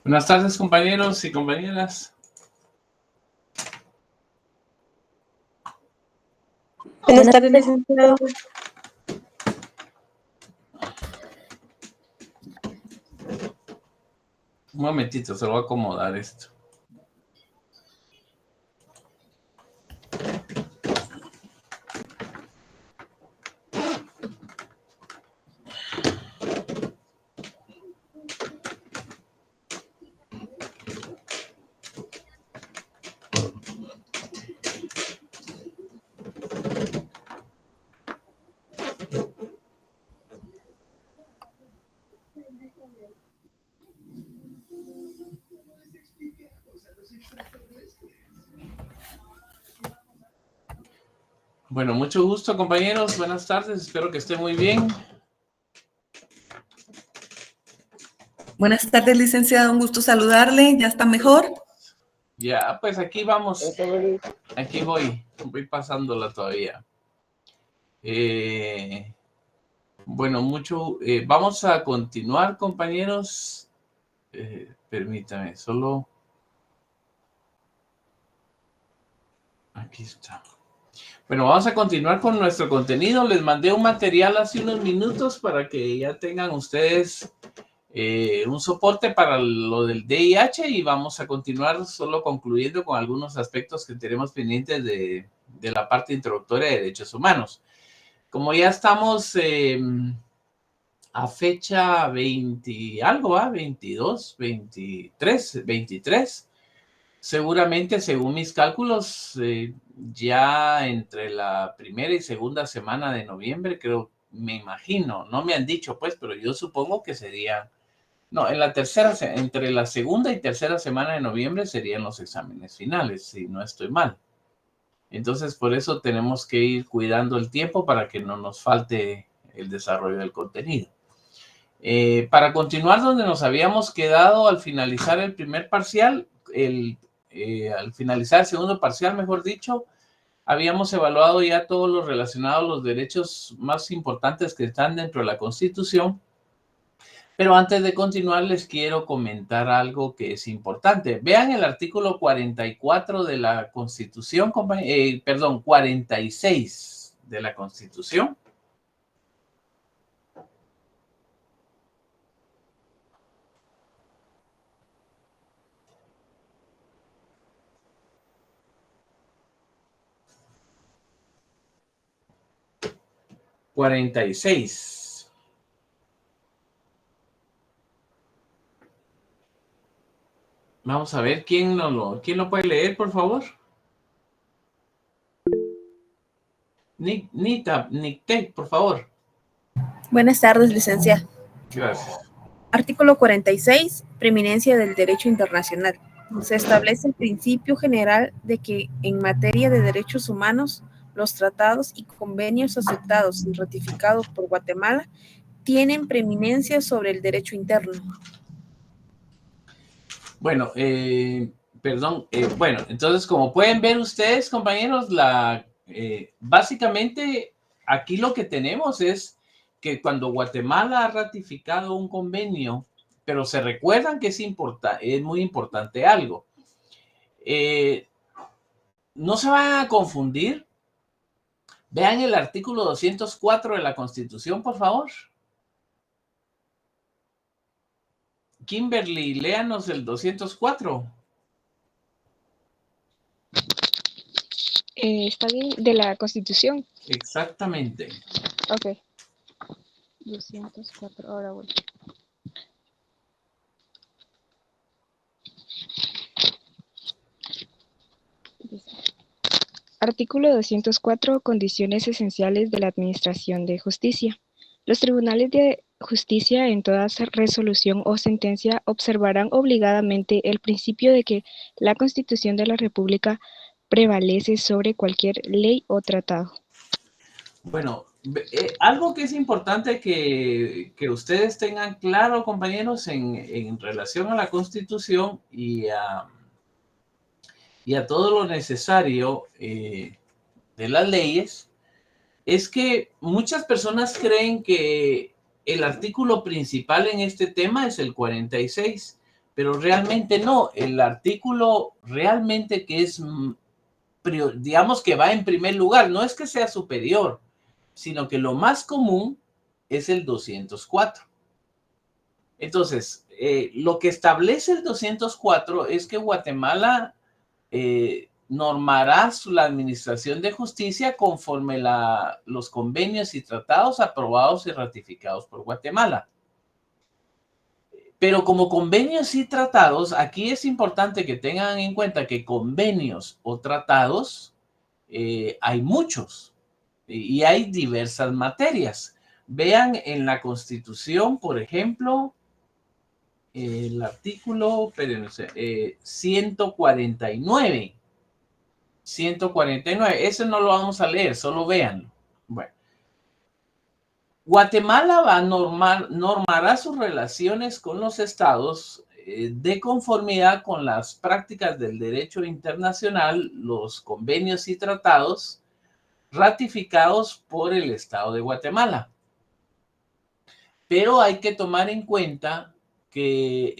Buenas tardes, compañeros y compañeras. Buenas tardes, licenciado. Un momentito, se lo voy a acomodar esto. Bueno, mucho gusto, compañeros. Buenas tardes. Espero que estén muy bien. Buenas tardes, licenciado. Un gusto saludarle. ¿Ya está mejor? Ya, pues aquí vamos. Aquí voy pasándola todavía. Bueno, vamos a continuar, compañeros. Permítame, solo... Aquí está. Bueno, vamos a continuar con nuestro contenido. Les mandé un material hace unos minutos para que ya tengan ustedes un soporte para lo del DIH y vamos a continuar solo concluyendo con algunos aspectos que tenemos pendientes de la parte introductoria de derechos humanos. Como ya estamos a fecha 20 algo, 22, 23, seguramente, según mis cálculos, ya entre la primera y segunda semana de noviembre, creo, me imagino, no me han dicho pues, pero yo supongo que sería, no, entre la segunda y tercera semana de noviembre serían los exámenes finales, si no estoy mal. Entonces, por eso tenemos que ir cuidando el tiempo para que no nos falte el desarrollo del contenido. Para continuar donde nos habíamos quedado al finalizar el primer parcial, al finalizar el segundo parcial, mejor dicho, habíamos evaluado ya todo lo relacionado a los derechos más importantes que están dentro de la Constitución. Pero antes de continuar, les quiero comentar algo que es importante. Vean el artículo 44 de la Constitución, 46 de la Constitución. Vamos a ver, ¿quién lo puede leer, por favor? Nictec, por favor. Buenas tardes, licenciado. Gracias. Artículo 46, preeminencia del derecho internacional. Se establece el principio general de que en materia de derechos humanos, los tratados y convenios aceptados y ratificados por Guatemala tienen preeminencia sobre el derecho interno. Bueno, bueno, entonces como pueden ver ustedes, compañeros, básicamente aquí lo que tenemos es que cuando Guatemala ha ratificado un convenio, pero se recuerdan que es muy importante algo. No se vayan a confundir. Vean el artículo 204 de la Constitución, por favor. Kimberly, léanos el 204. Está bien, de la Constitución. Exactamente. Ok. 204, ahora voy. Artículo 204. Condiciones esenciales de la Administración de Justicia. Los tribunales de justicia en toda resolución o sentencia observarán obligadamente el principio de que la Constitución de la República prevalece sobre cualquier ley o tratado. Bueno, algo que es importante que ustedes tengan claro, compañeros, en relación a la Constitución y a y a todo lo necesario de las leyes, es que muchas personas creen que el artículo principal en este tema es el 46, pero realmente no. El artículo realmente que es, digamos que va en primer lugar, no es que sea superior, sino que lo más común es el 204. Entonces, lo que establece el 204 es que Guatemala normará la administración de justicia conforme los convenios y tratados aprobados y ratificados por Guatemala. Pero como convenios y tratados, aquí es importante que tengan en cuenta que convenios o tratados hay muchos y hay diversas materias. Vean en la Constitución, por ejemplo, el artículo 149. 149. Eso no lo vamos a leer, solo véanlo. Bueno. Guatemala normará sus relaciones con los estados de conformidad con las prácticas del derecho internacional, los convenios y tratados ratificados por el Estado de Guatemala. Pero hay que tomar en cuenta que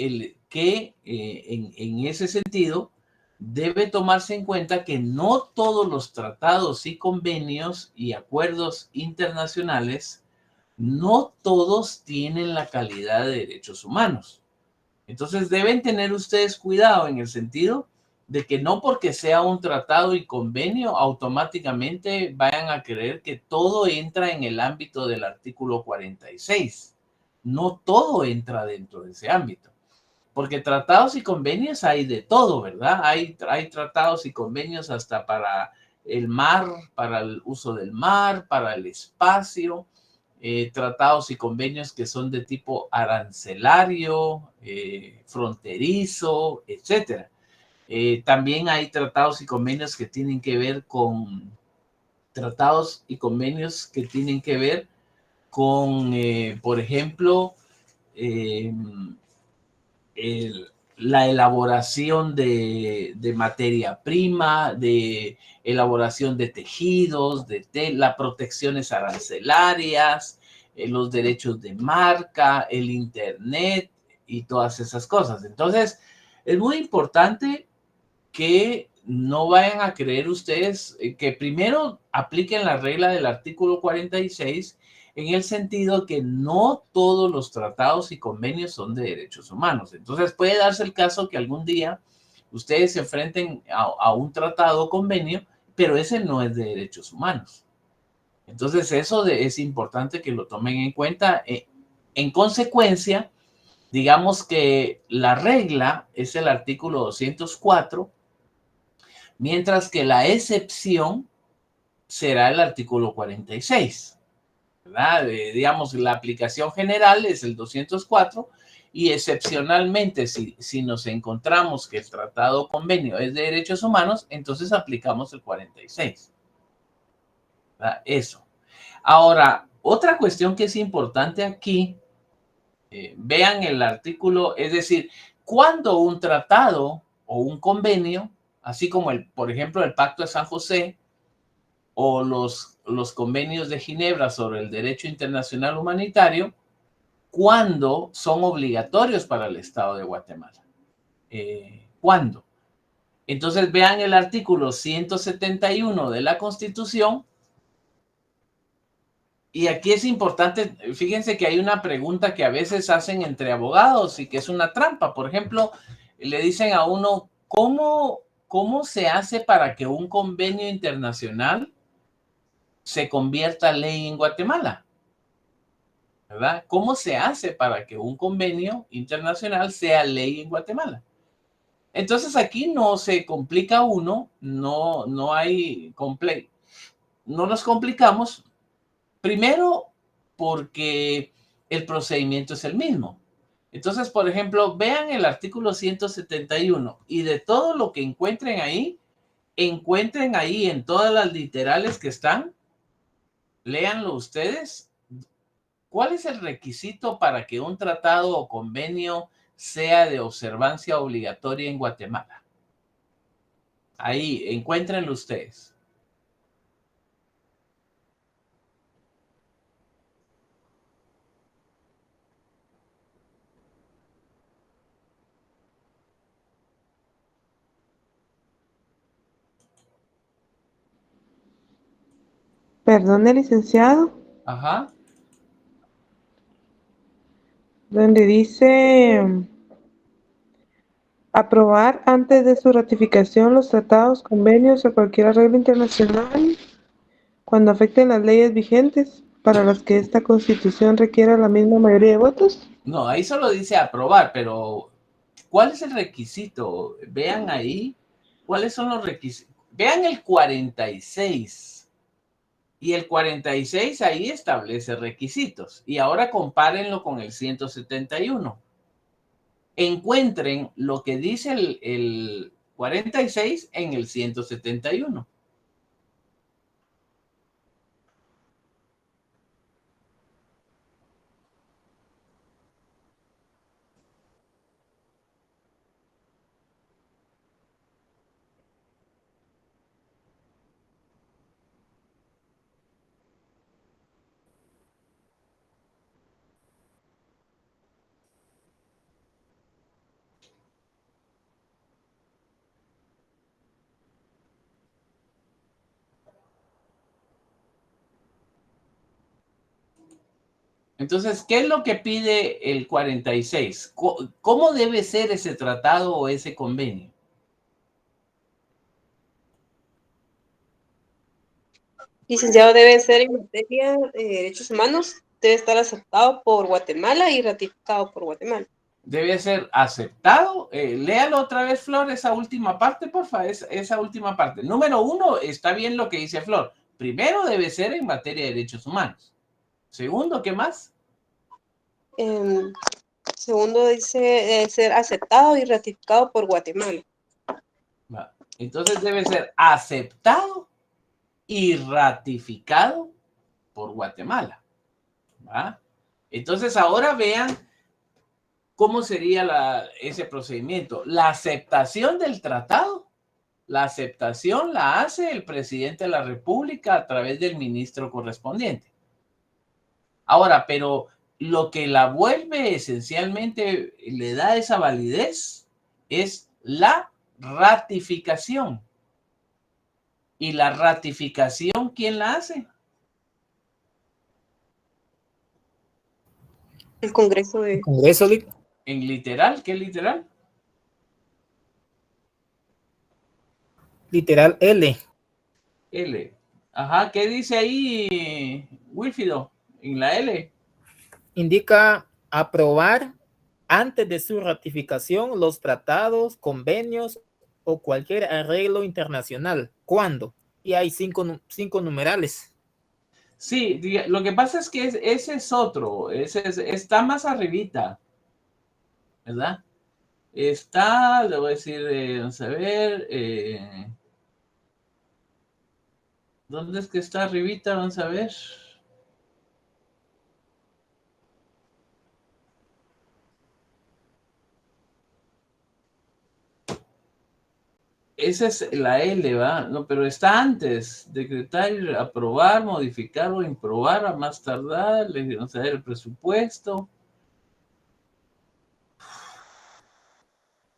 en ese sentido debe tomarse en cuenta que no todos los tratados y convenios y acuerdos internacionales, no todos tienen la calidad de derechos humanos. Entonces deben tener ustedes cuidado en el sentido de que no porque sea un tratado y convenio automáticamente vayan a creer que todo entra en el ámbito del artículo 46. No todo entra dentro de ese ámbito. Porque tratados y convenios hay de todo, ¿verdad? Hay tratados y convenios hasta para el mar, para el uso del mar, para el espacio, tratados y convenios que son de tipo arancelario, fronterizo, etc. También hay tratados y convenios que tienen que ver con por ejemplo, la elaboración de materia prima, de elaboración de tejidos, de tela, protecciones arancelarias, los derechos de marca, el internet y todas esas cosas. Entonces, es muy importante que no vayan a creer ustedes que primero apliquen la regla del artículo 46 en el sentido que no todos los tratados y convenios son de derechos humanos. Entonces puede darse el caso que algún día ustedes se enfrenten a un tratado o convenio, pero ese no es de derechos humanos. Entonces eso es importante que lo tomen en cuenta. En consecuencia, digamos que la regla es el artículo 204, mientras que la excepción será el artículo 46. ¿Verdad? Digamos, la aplicación general es el 204 y excepcionalmente si nos encontramos que el tratado o convenio es de derechos humanos, entonces aplicamos el 46. ¿Verdad? Eso. Ahora, otra cuestión que es importante aquí, vean el artículo, es decir, cuando un tratado o un convenio, así como por ejemplo, el Pacto de San José, o los convenios de Ginebra sobre el derecho internacional humanitario, cuando son obligatorios para el Estado de Guatemala. ¿Cuándo? Entonces vean el artículo 171 de la Constitución. Y aquí es importante, fíjense que hay una pregunta que a veces hacen entre abogados y que es una trampa. Por ejemplo, le dicen a uno, ¿cómo se hace para que un convenio internacional se convierta ley en Guatemala? ¿Verdad? ¿Cómo se hace para que un convenio internacional sea ley en Guatemala? Entonces aquí no se complica uno, no nos complicamos, primero porque el procedimiento es el mismo. Entonces, por ejemplo, vean el artículo 171 y de todo lo que encuentren ahí en todas las literales que están, léanlo ustedes. ¿Cuál es el requisito para que un tratado o convenio sea de observancia obligatoria en Guatemala? Ahí, encuéntrenlo ustedes. Perdón, licenciado, Ajá. donde dice aprobar antes de su ratificación los tratados, convenios o cualquier arreglo internacional cuando afecten las leyes vigentes para las que esta Constitución requiera la misma mayoría de votos. No, ahí solo dice aprobar, pero ¿cuál es el requisito? Vean ahí, ¿cuáles son los requisitos? Vean el 46. Y el 46 ahí establece requisitos. Y ahora compárenlo con el 171. Encuentren lo que dice el 46 en el 171. Entonces, ¿qué es lo que pide el 46? ¿Cómo debe ser ese tratado o ese convenio? Licenciado, debe ser en materia de derechos humanos, debe estar aceptado por Guatemala y ratificado por Guatemala. Debe ser aceptado. Léalo otra vez, Flor, esa última parte, por favor, esa última parte. Número 1, está bien lo que dice Flor. Primero, debe ser en materia de derechos humanos. Segundo, ¿qué más? Segundo, dice debe ser aceptado y ratificado por Guatemala. Entonces debe ser aceptado y ratificado por Guatemala. ¿Va? Entonces ahora vean cómo sería ese procedimiento. La aceptación del tratado, la aceptación la hace el presidente de la República a través del ministro correspondiente. Ahora, pero lo que la vuelve esencialmente, le da esa validez, es la ratificación. ¿Y la ratificación quién la hace? El Congreso de... Congreso, En literal, ¿qué literal? literal L. L. Ajá, ¿qué dice ahí, Wilfido? En la L. Indica aprobar antes de su ratificación los tratados, convenios o cualquier arreglo internacional. ¿Cuándo? Y hay cinco numerales. Sí, lo que pasa es que ese es otro, está más arribita, ¿verdad? Está, le voy a decir, vamos a ver, ¿dónde es que está arribita? Vamos a ver. Esa es la L, ¿va? No, pero está antes. Decretar, aprobar, modificar o improbar a más tardar, vamos a ver el presupuesto.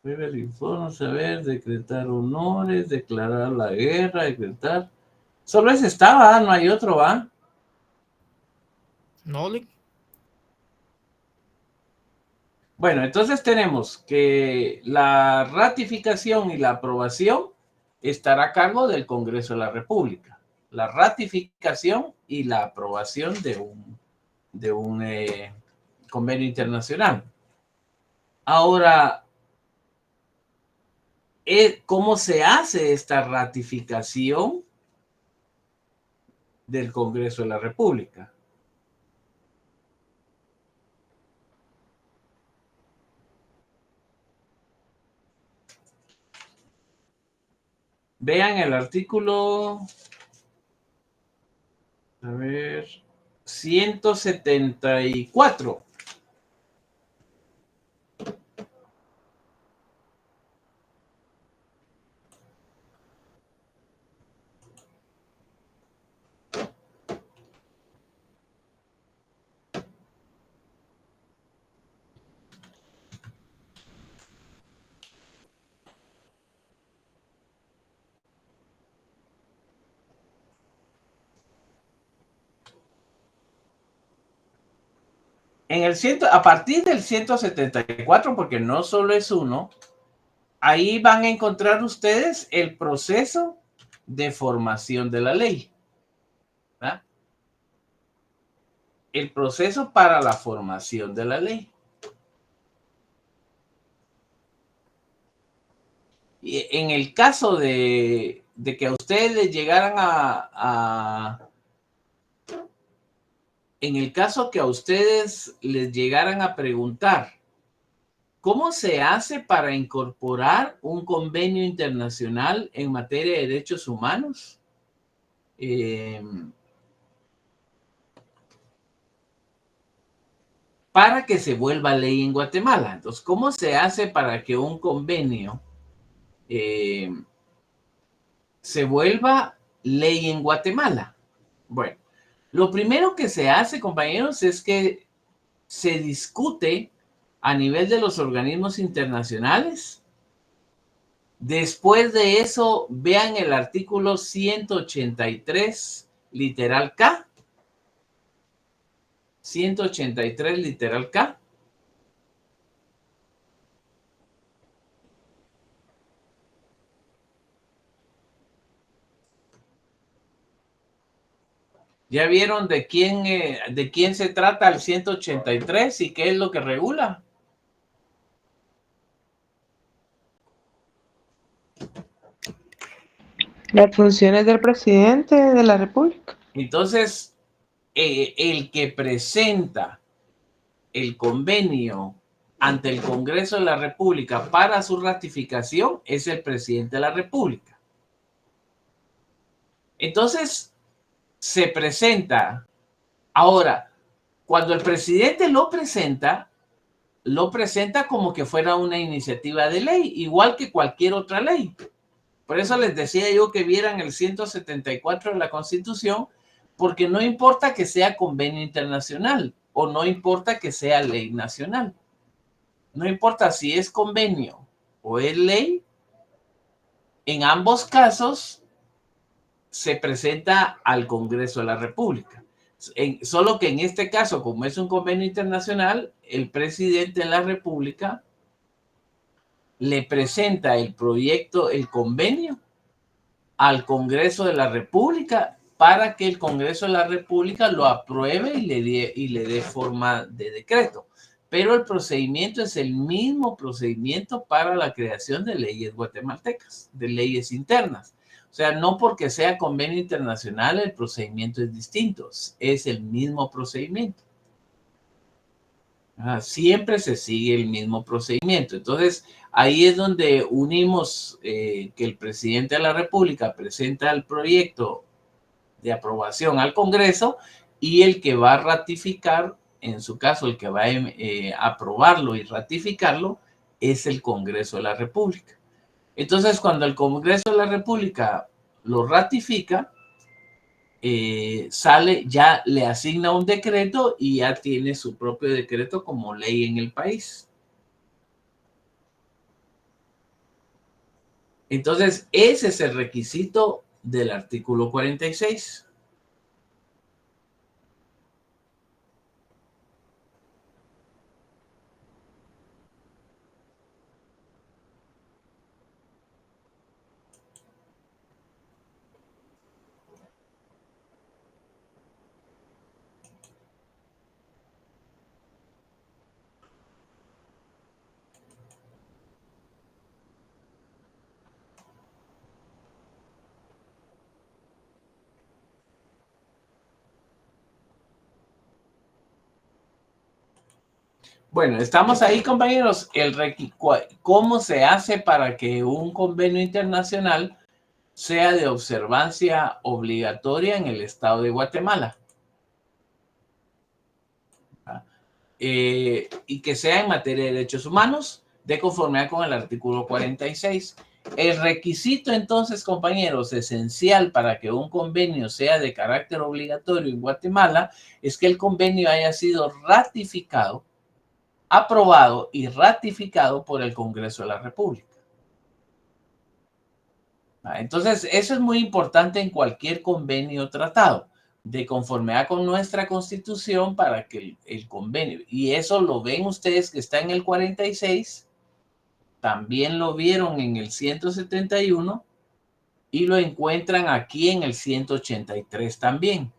Ver el informe, vamos a ver, decretar honores, declarar la guerra, decretar. Solo ese está, ¿va? No hay otro, ¿va? ¿No? Bueno, entonces tenemos que la ratificación y la aprobación estará a cargo del Congreso de la República. La ratificación y la aprobación de un convenio internacional. Ahora, ¿cómo se hace esta ratificación del Congreso de la República? Vean el artículo, a ver, 174. a partir del 174, porque no solo es uno, ahí van a encontrar ustedes el proceso de formación de la ley. ¿Verdad? El proceso para la formación de la ley. Y en el caso de que a ustedes les llegaran en el caso que a ustedes les llegaran a preguntar, ¿cómo se hace para incorporar un convenio internacional en materia de derechos humanos? Para que se vuelva ley en Guatemala. Entonces, ¿cómo se hace para que un convenio se vuelva ley en Guatemala? Bueno, lo primero que se hace, compañeros, es que se discute a nivel de los organismos internacionales. Después de eso, vean el artículo 183, literal K. 183, literal K. ¿Ya vieron de quién se trata el 183 y qué es lo que regula? Las funciones del presidente de la República. Entonces, el que presenta el convenio ante el Congreso de la República para su ratificación es el presidente de la República. Entonces, se presenta. Ahora, cuando el presidente lo presenta como que fuera una iniciativa de ley, igual que cualquier otra ley. Por eso les decía yo que vieran el 174 de la Constitución, porque no importa que sea convenio internacional o no importa que sea ley nacional. No importa si es convenio o es ley, en ambos casos se presenta al Congreso de la República. Solo que en este caso, como es un convenio internacional, el presidente de la República le presenta el proyecto, el convenio, al Congreso de la República para que el Congreso de la República lo apruebe y le dé forma de decreto. Pero el procedimiento es el mismo procedimiento para la creación de leyes guatemaltecas, de leyes internas. O sea, no porque sea convenio internacional el procedimiento es distinto, es el mismo procedimiento. Siempre se sigue el mismo procedimiento. Entonces, ahí es donde unimos que el presidente de la República presenta el proyecto de aprobación al Congreso y el que va a ratificar, en su caso, el que va a aprobarlo y ratificarlo es el Congreso de la República. Entonces, cuando el Congreso de la República lo ratifica, sale, ya le asigna un decreto y ya tiene su propio decreto como ley en el país. Entonces, ese es el requisito del artículo 46. Bueno, estamos ahí, compañeros. ¿Cómo se hace para que un convenio internacional sea de observancia obligatoria en el estado de Guatemala? Y que sea en materia de derechos humanos, de conformidad con el artículo 46. El requisito, entonces, compañeros, esencial para que un convenio sea de carácter obligatorio en Guatemala es que el convenio haya sido ratificado, aprobado y ratificado por el Congreso de la República. Entonces, eso es muy importante en cualquier convenio o tratado. de conformidad con nuestra Constitución para que el convenio, y eso lo ven ustedes que está en el 46, también lo vieron en el 171 y lo encuentran aquí en el 183 también.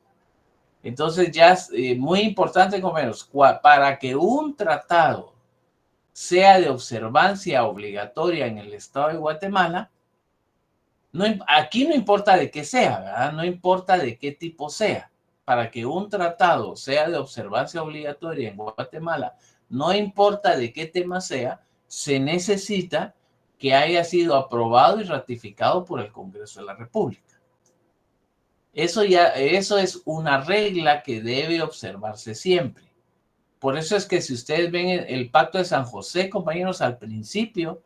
Entonces ya es muy importante, compañeros, para que un tratado sea de observancia obligatoria en el Estado de Guatemala, no, aquí no importa de qué sea, ¿verdad? No importa de qué tipo sea. Para que un tratado sea de observancia obligatoria en Guatemala, no importa de qué tema sea, se necesita que haya sido aprobado y ratificado por el Congreso de la República. Eso es una regla que debe observarse siempre. Por eso es que si ustedes ven el Pacto de San José, compañeros, al principio,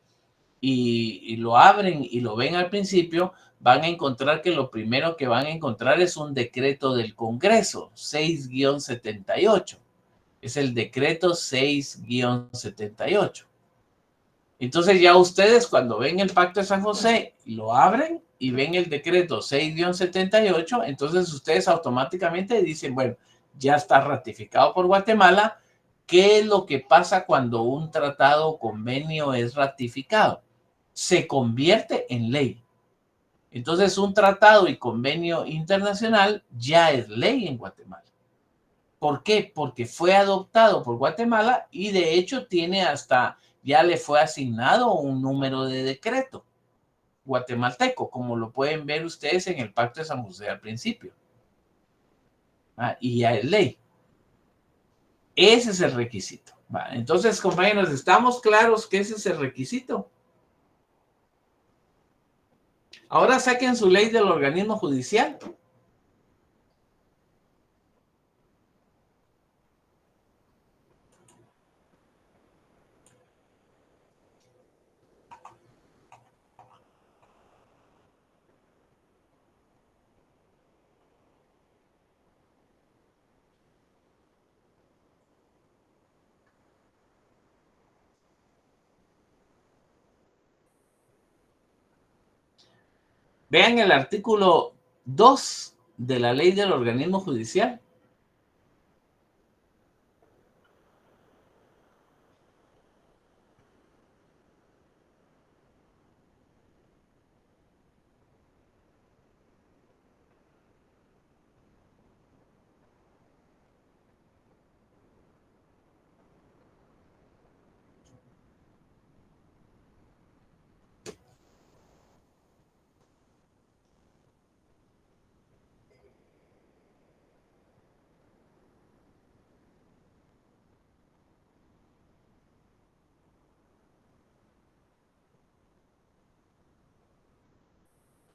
y lo abren y lo ven al principio, van a encontrar que lo primero que van a encontrar es un decreto del Congreso, 6-78. Es el decreto 6-78. Entonces ya ustedes cuando ven el Pacto de San José, lo abren y ven el decreto 6-78, entonces ustedes automáticamente dicen, bueno, ya está ratificado por Guatemala. ¿Qué es lo que pasa cuando un tratado o convenio es ratificado? Se convierte en ley. Entonces, un tratado y convenio internacional ya es ley en Guatemala. ¿Por qué? Porque fue adoptado por Guatemala y de hecho tiene ya le fue asignado un número de decreto guatemalteco, como lo pueden ver ustedes en el Pacto de San José al principio. Y ya es ley. Ese es el requisito. Entonces, compañeros, ¿estamos claros que ese es el requisito? Ahora saquen su ley del organismo judicial. Vean el artículo 2 de la ley del organismo judicial.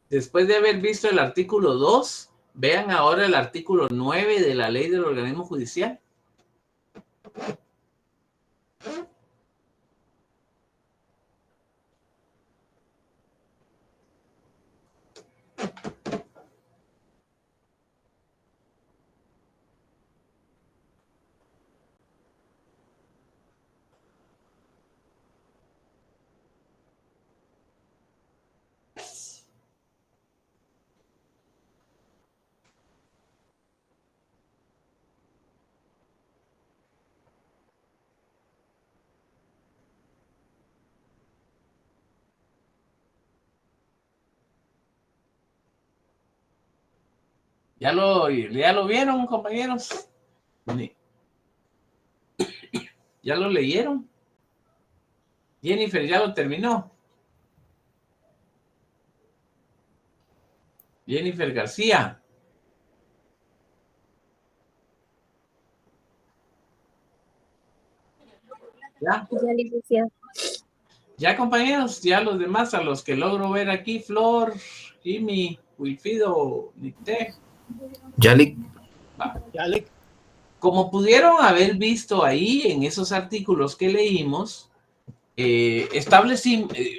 Después de haber visto el artículo 2, vean ahora el artículo 9 de la ley del organismo judicial. ¿Ya lo vieron, compañeros? ¿Ya lo leyeron? Jennifer, ¿ya lo terminó? Jennifer García. ¿Ya? Ya, licenciado. Ya, compañeros, ya los demás, a los que logro ver aquí, Flor, Jimmy, Wilfido, Nicté. Yalik. Como pudieron haber visto ahí en esos artículos que leímos,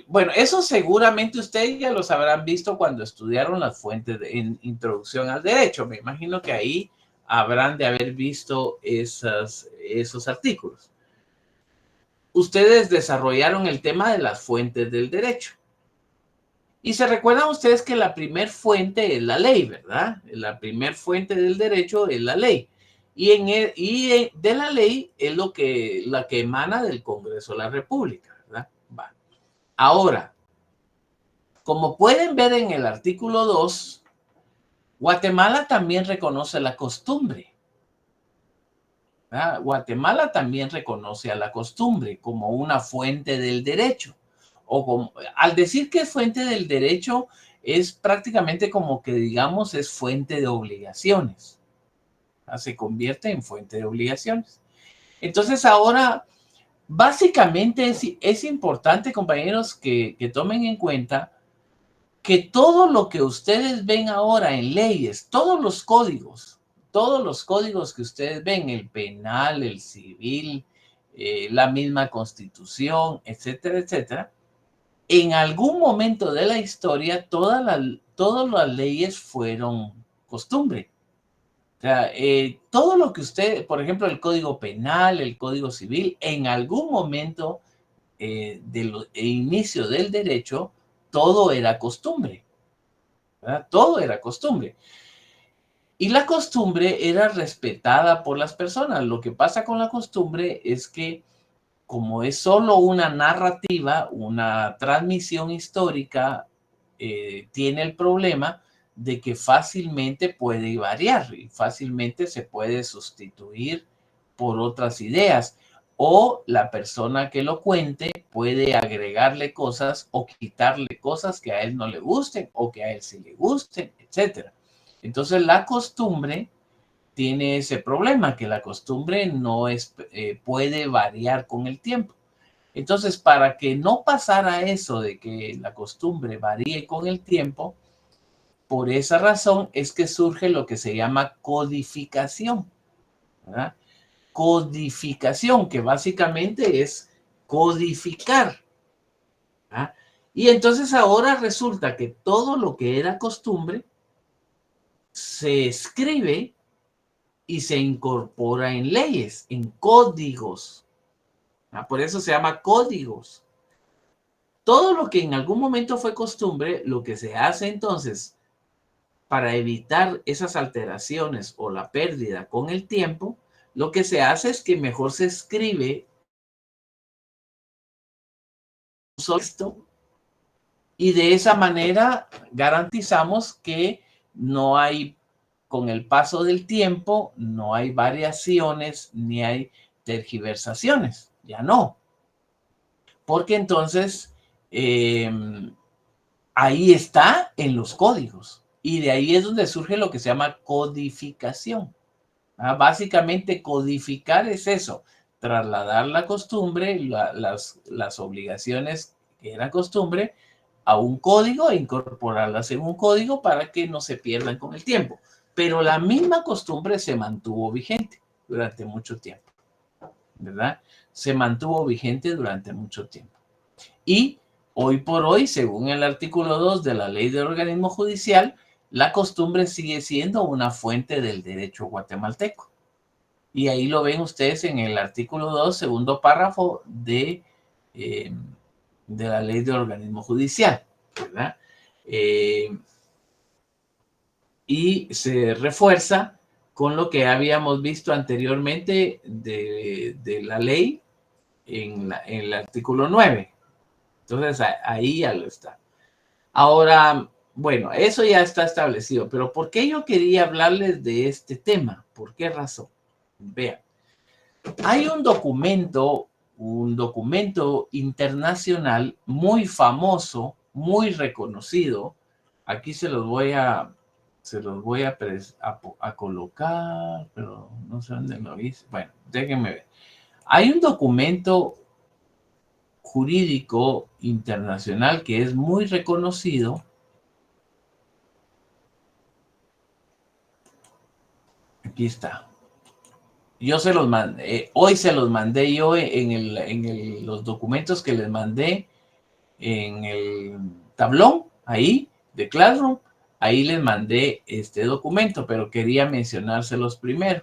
bueno, eso seguramente ustedes ya los habrán visto cuando estudiaron las fuentes en Introducción al Derecho. Me imagino que ahí habrán de haber visto esos artículos. Ustedes desarrollaron el tema de las fuentes del derecho. Y se recuerdan ustedes que la primer fuente es la ley, ¿verdad? La primer fuente del derecho es la ley. De la ley es la que emana del Congreso de la República, ¿verdad? Va. Ahora, como pueden ver en el artículo 2, Guatemala también reconoce la costumbre. ¿Verdad? Guatemala también reconoce a la costumbre como una fuente del derecho. Al decir que es fuente del derecho, es prácticamente como que, digamos, es fuente de obligaciones. Se convierte en fuente de obligaciones. Entonces ahora, básicamente es importante, compañeros, que tomen en cuenta que todo lo que ustedes ven ahora en leyes, todos los códigos que ustedes ven, el penal, el civil, la misma Constitución, etcétera, etcétera, en algún momento de la historia todas las leyes fueron costumbre. O sea, todo lo que usted, por ejemplo, el Código Penal, el Código Civil, en algún momento del inicio del derecho, todo era costumbre. ¿Verdad? Todo era costumbre. Y la costumbre era respetada por las personas. Lo que pasa con la costumbre es que, como es solo una narrativa, una transmisión histórica, tiene el problema de que fácilmente puede variar y fácilmente se puede sustituir por otras ideas. O la persona que lo cuente puede agregarle cosas o quitarle cosas que a él no le gusten o que a él sí le gusten, etc. Entonces la costumbre tiene ese problema, que la costumbre no puede variar con el tiempo. Entonces, para que no pasara eso de que la costumbre varíe con el tiempo, por esa razón es que surge lo que se llama codificación, ¿verdad? Codificación, que básicamente es codificar, ¿verdad? Y entonces ahora resulta que todo lo que era costumbre se escribe y se incorpora en leyes, en códigos. Por eso se llama códigos. Todo lo que en algún momento fue costumbre, lo que se hace entonces para evitar esas alteraciones o la pérdida con el tiempo, lo que se hace es que mejor se escribe esto y de esa manera garantizamos que no hay, con el paso del tiempo, no hay variaciones ni hay tergiversaciones. Ya no. Porque entonces ahí está en los códigos. Y de ahí es donde surge lo que se llama codificación. Básicamente codificar es eso, trasladar la costumbre, las obligaciones que era costumbre, a un código e incorporarlas en un código para que no se pierdan con el tiempo. Pero la misma costumbre se mantuvo vigente durante mucho tiempo, ¿verdad? Se mantuvo vigente durante mucho tiempo. Y hoy por hoy, según el artículo 2 de la Ley de Organismo Judicial, la costumbre sigue siendo una fuente del derecho guatemalteco. Y ahí lo ven ustedes en el artículo 2, segundo párrafo de la Ley de Organismo Judicial, ¿verdad? Y se refuerza con lo que habíamos visto anteriormente de la ley en el artículo 9. Entonces, ahí ya lo está. Ahora, bueno, eso ya está establecido, pero ¿por qué yo quería hablarles de este tema? ¿Por qué razón? Vean, hay un documento internacional muy famoso, muy reconocido. Aquí se los voy a colocar, pero no sé dónde lo hice. Bueno, déjenme ver. Hay un documento jurídico internacional que es muy reconocido. Aquí está. Yo se los mandé, hoy se los mandé yo en los documentos que les mandé en el tablón, ahí, de Classroom, ahí les mandé este documento, pero quería mencionárselos primero.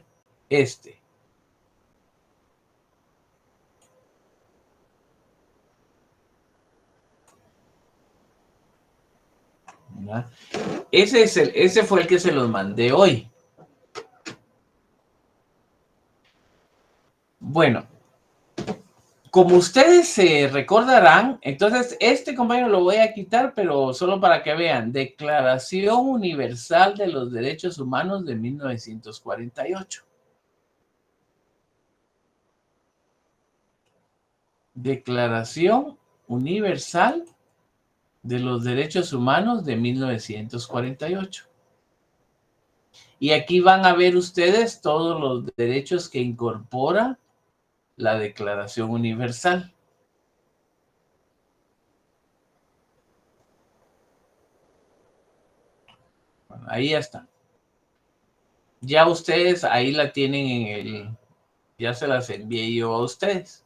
¿verdad? Ese fue el que se los mandé hoy. Bueno, como ustedes se recordarán, entonces este compañero lo voy a quitar, pero solo para que vean. Declaración Universal de los Derechos Humanos de 1948. Declaración Universal de los Derechos Humanos de 1948. Y aquí van a ver ustedes todos los derechos que incorpora la Declaración Universal. Bueno, ahí ya está. Ya ustedes ahí la tienen en el... Ya se las envié yo a ustedes.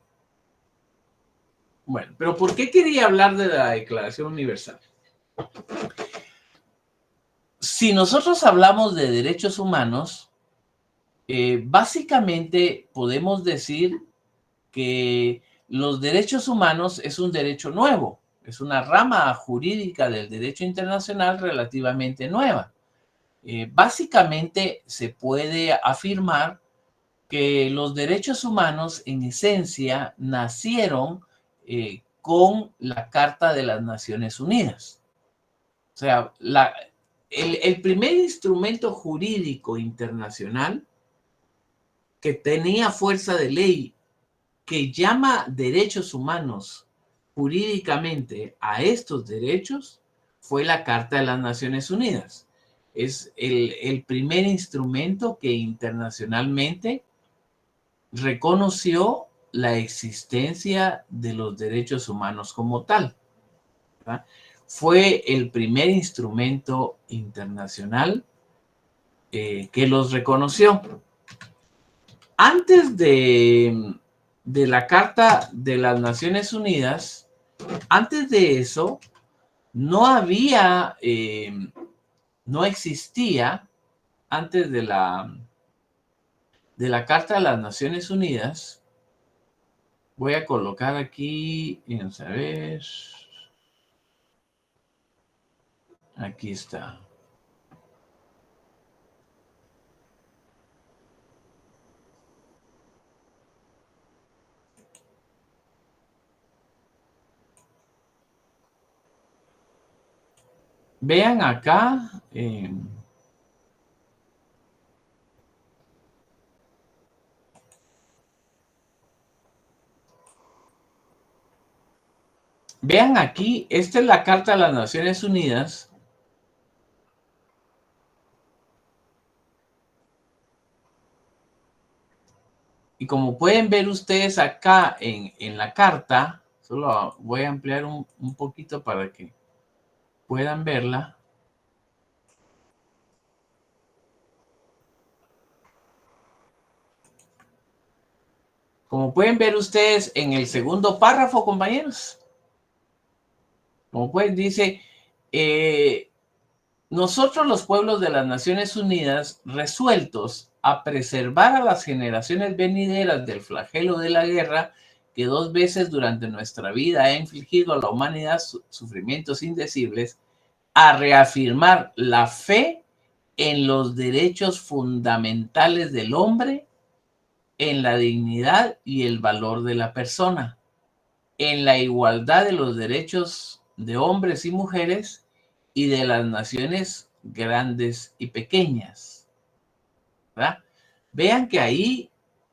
Bueno, pero ¿por qué quería hablar de la Declaración Universal? Si nosotros hablamos de derechos humanos, básicamente podemos decir que los derechos humanos es un derecho nuevo, es una rama jurídica del derecho internacional relativamente nueva. Básicamente se puede afirmar que los derechos humanos en esencia nacieron con la Carta de las Naciones Unidas. O sea, el primer instrumento jurídico internacional que tenía fuerza de ley, que llama derechos humanos jurídicamente a estos derechos, fue la Carta de las Naciones Unidas. Es el primer instrumento que internacionalmente reconoció la existencia de los derechos humanos como tal, ¿verdad? Fue el primer instrumento internacional que los reconoció. Antes de la Carta de las Naciones Unidas, antes de eso, no había, no existía, antes de la Carta de las Naciones Unidas, voy a colocar aquí, vamos a ver, aquí está. Vean acá, vean aquí, esta es la Carta de las Naciones Unidas. Y como pueden ver ustedes acá en la carta, solo voy a ampliar un poquito para que puedan verla. Como pueden ver ustedes en el segundo párrafo, compañeros, como pueden, dice, nosotros los pueblos de las Naciones Unidas, resueltos a preservar a las generaciones venideras del flagelo de la guerra, que 2 veces durante nuestra vida ha infligido a la humanidad sufrimientos indecibles, a reafirmar la fe en los derechos fundamentales del hombre, en la dignidad y el valor de la persona, en la igualdad de los derechos de hombres y mujeres y de las naciones grandes y pequeñas, ¿verdad? Vean que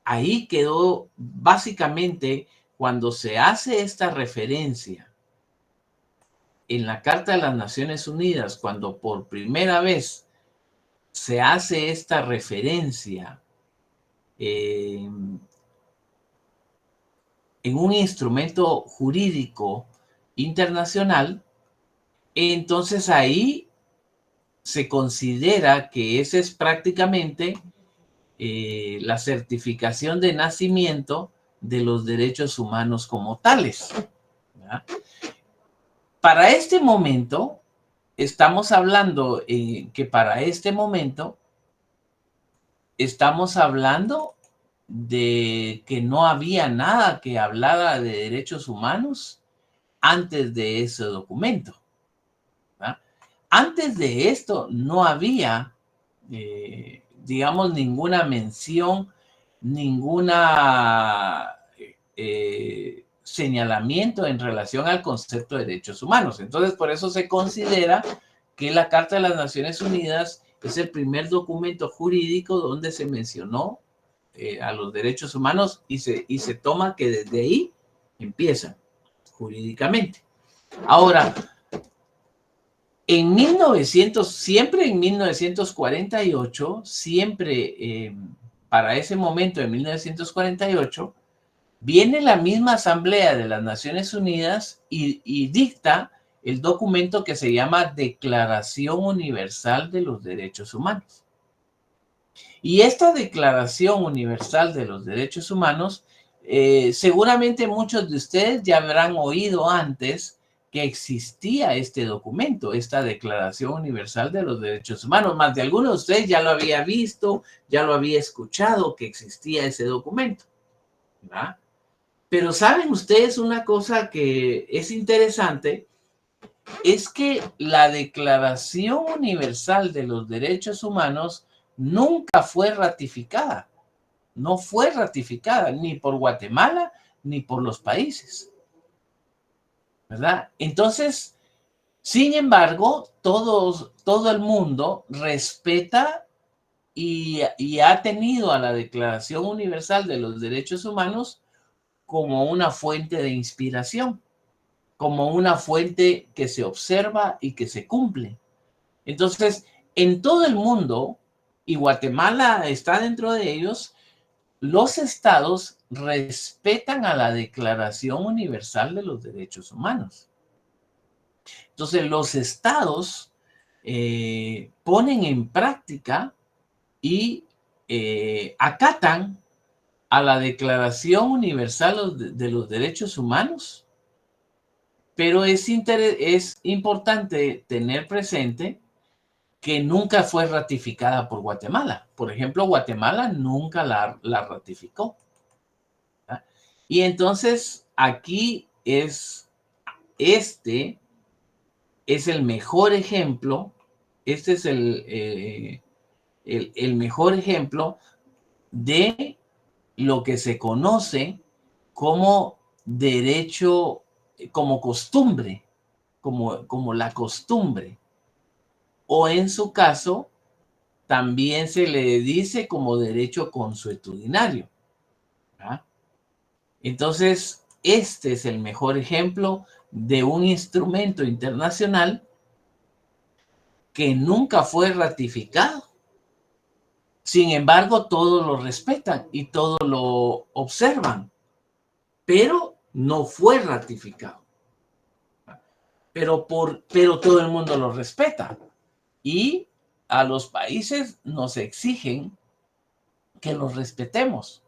ahí quedó básicamente cuando se hace esta referencia en la Carta de las Naciones Unidas, cuando por primera vez se hace esta referencia en un instrumento jurídico internacional, entonces ahí se considera que esa es prácticamente la certificación de nacimiento de los derechos humanos como tales, ¿verdad? Para este momento, estamos hablando que para este momento estamos hablando de que no había nada que hablara de derechos humanos antes de ese documento, ¿verdad? Antes de esto no había, digamos, ninguna mención, ninguna señalamiento en relación al concepto de derechos humanos. Entonces, por eso se considera que la Carta de las Naciones Unidas es el primer documento jurídico donde se mencionó a los derechos humanos y se toma que desde ahí empiezan jurídicamente. Ahora, siempre en 1948, para ese momento de 1948, viene la misma Asamblea de las Naciones Unidas y dicta el documento que se llama Declaración Universal de los Derechos Humanos. Y esta Declaración Universal de los Derechos Humanos, seguramente muchos de ustedes ya habrán oído antes que existía este documento, esta Declaración Universal de los Derechos Humanos. Más de algunos de ustedes ya lo había visto, ya lo había escuchado que existía ese documento, ¿verdad? Pero ¿saben ustedes una cosa que es interesante? Es que la Declaración Universal de los Derechos Humanos nunca fue ratificada. No fue ratificada ni por Guatemala ni por los países, ¿verdad? Entonces, sin embargo, todo el mundo respeta y ha tenido a la Declaración Universal de los Derechos Humanos como una fuente de inspiración, como una fuente que se observa y que se cumple. Entonces, en todo el mundo, y Guatemala está dentro de ellos, los estados respetan a la Declaración Universal de los Derechos Humanos. Entonces, los estados ponen en práctica y acatan a la Declaración Universal de los Derechos Humanos, pero es importante tener presente que nunca fue ratificada por Guatemala. Por ejemplo, Guatemala nunca la ratificó. ¿Verdad? Y entonces aquí este es el mejor ejemplo, este es el mejor ejemplo de lo que se conoce como derecho, como costumbre, como la costumbre. O en su caso, también se le dice como derecho consuetudinario, ¿verdad? Entonces, este es el mejor ejemplo de un instrumento internacional que nunca fue ratificado. Sin embargo, todos lo respetan y todos lo observan, pero no fue ratificado. Pero todo el mundo lo respeta. Y a los países nos exigen que los respetemos.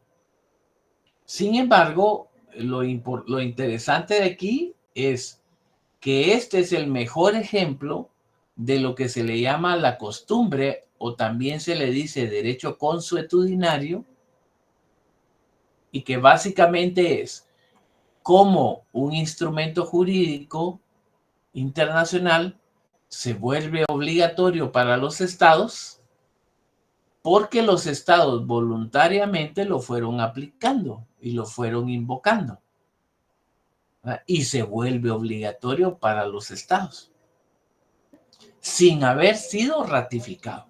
Sin embargo, lo interesante de aquí es que este es el mejor ejemplo de lo que se le llama la costumbre, o también se le dice derecho consuetudinario, y que básicamente es cómo un instrumento jurídico internacional se vuelve obligatorio para los estados porque los estados voluntariamente lo fueron aplicando y lo fueron invocando, ¿verdad? Y se vuelve obligatorio para los estados sin haber sido ratificado,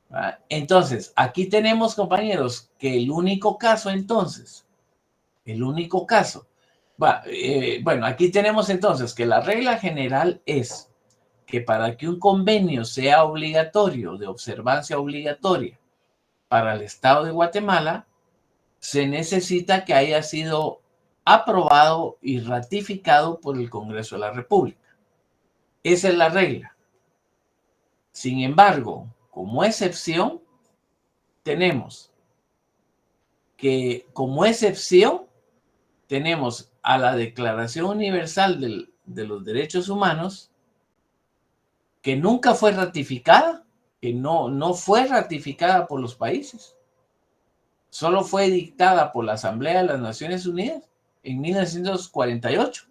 ¿verdad? Entonces, aquí tenemos, compañeros, que el único caso, bueno, aquí tenemos entonces que la regla general es que para que un convenio sea obligatorio, de observancia obligatoria para el Estado de Guatemala, se necesita que haya sido aprobado y ratificado por el Congreso de la República. Esa es la regla. Sin embargo, como excepción, tenemos a la Declaración Universal de los Derechos Humanos, que nunca fue ratificada, que no fue ratificada por los países. Solo fue dictada por la Asamblea de las Naciones Unidas en 1948.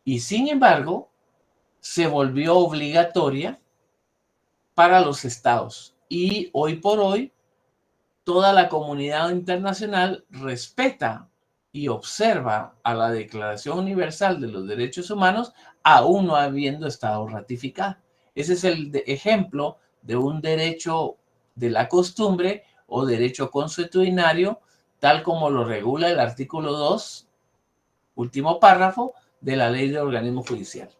Y sin embargo, se volvió obligatoria para los estados. Y hoy por hoy, toda la comunidad internacional respeta y observa a la Declaración Universal de los Derechos Humanos, aún no habiendo estado ratificada. Ese es el ejemplo de un derecho de la costumbre o derecho consuetudinario, tal como lo regula el artículo 2, último párrafo, de la Ley de Organismo Judicial.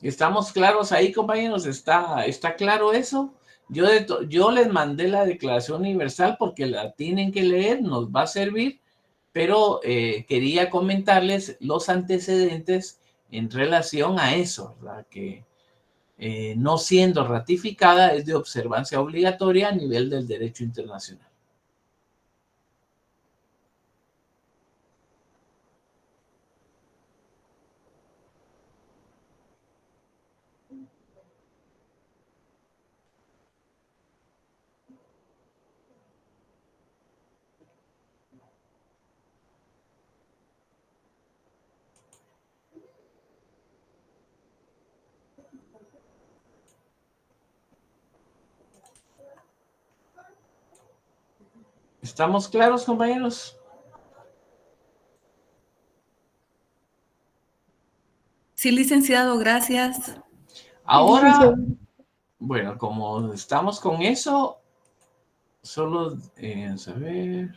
¿Estamos claros ahí, compañeros? ¿Está claro eso? Yo les mandé la Declaración Universal porque la tienen que leer, nos va a servir, pero quería comentarles los antecedentes en relación a eso, ¿verdad? Que no siendo ratificada es de observancia obligatoria a nivel del derecho internacional. ¿Estamos claros, compañeros? Sí, licenciado, gracias. Ahora, bueno, como estamos con eso, solo, a ver.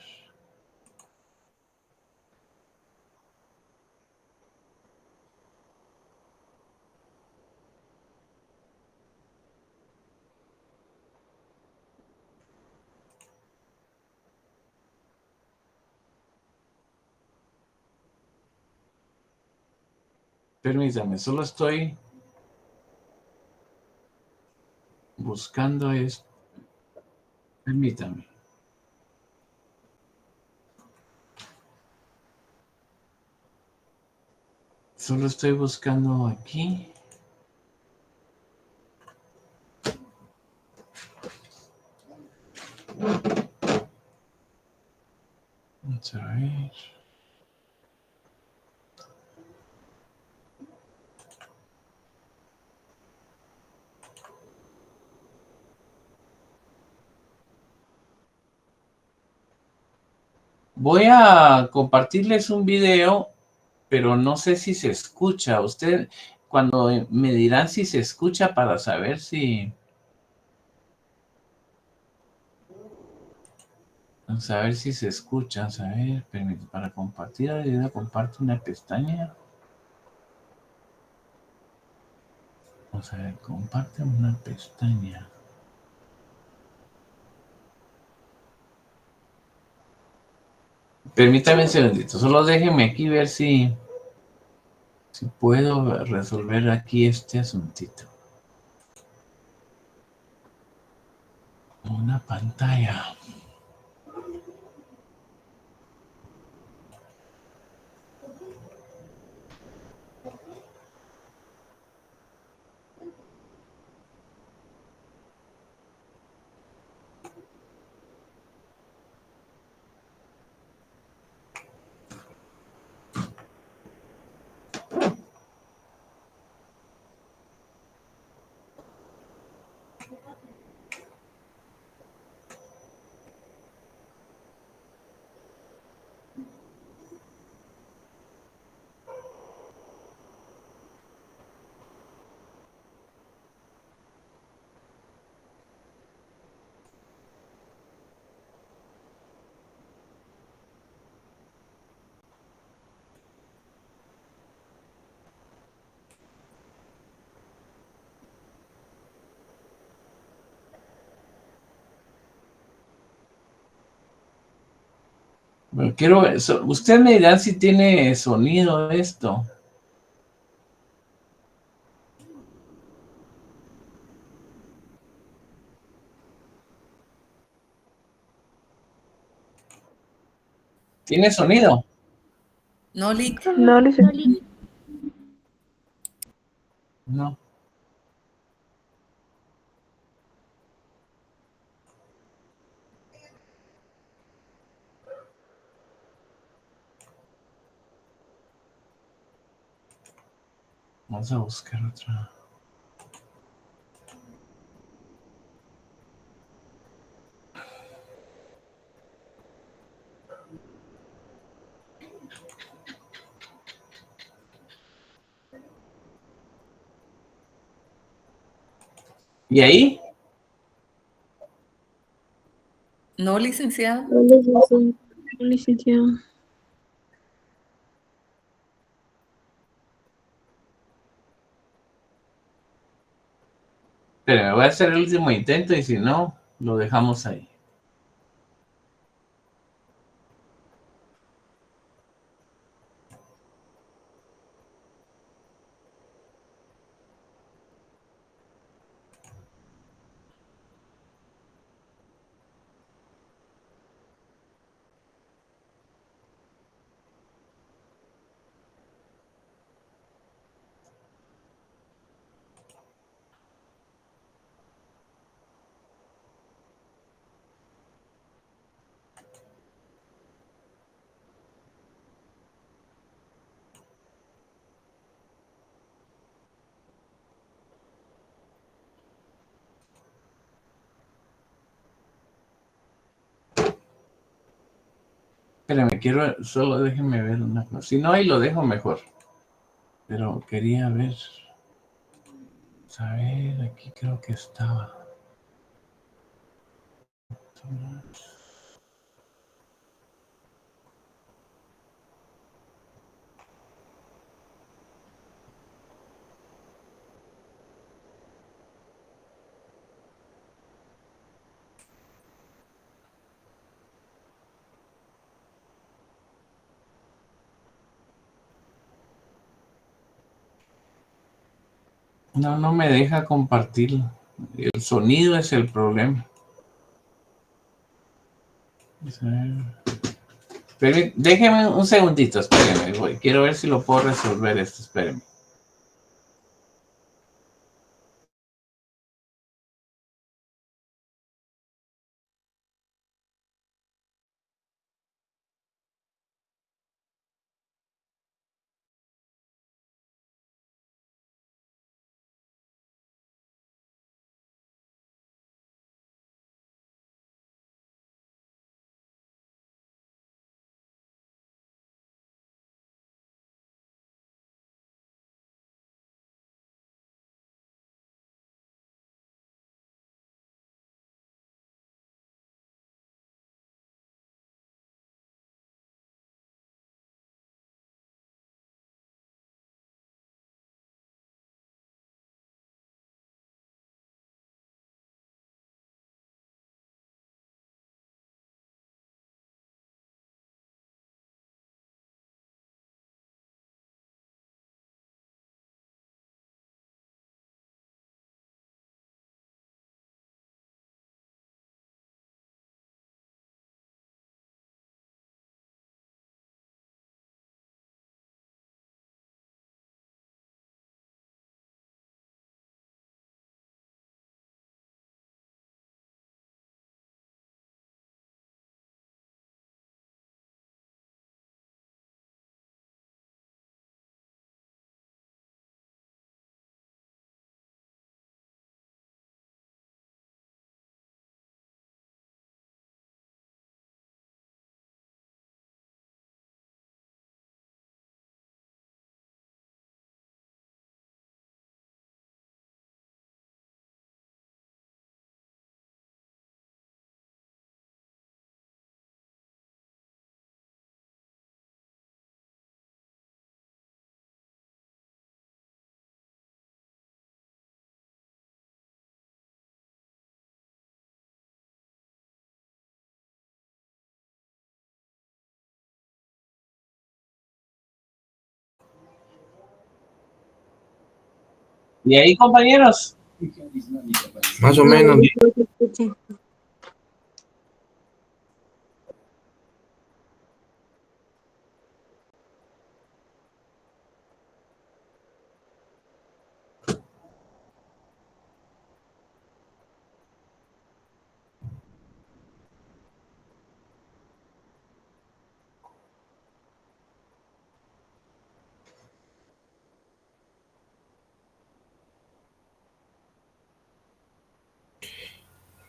Permítame, solo estoy buscando esto. Permítame. Solo estoy buscando aquí. Vamos a ver. Voy a compartirles un video, pero no sé si se escucha. Usted, cuando me dirán si se escucha para saber si... Vamos a ver si se escucha. Vamos a ver, permítame, para compartir el video, comparto una pestaña. Vamos a ver, comparte una pestaña. Permítame un segundito, solo déjenme aquí ver si puedo resolver aquí este asuntito. Una pantalla. Bueno, quiero ver, usted me dirá si tiene sonido esto. ¿Tiene sonido? No, Lic. No, licenciado. No. Vamos a buscar otra. ¿Y ahí? No, licenciada. Licenciado. Pero voy a hacer el último intento y si no, lo dejamos ahí. Espérame, solo déjenme ver una cosa. Si no, ahí lo dejo mejor. Pero quería ver. A ver, aquí creo que estaba. No, no me deja compartirlo. El sonido es el problema. Déjeme un segundito, espérenme. Quiero ver si lo puedo resolver esto, espérenme. ¿Y ahí, compañeros? Más o menos.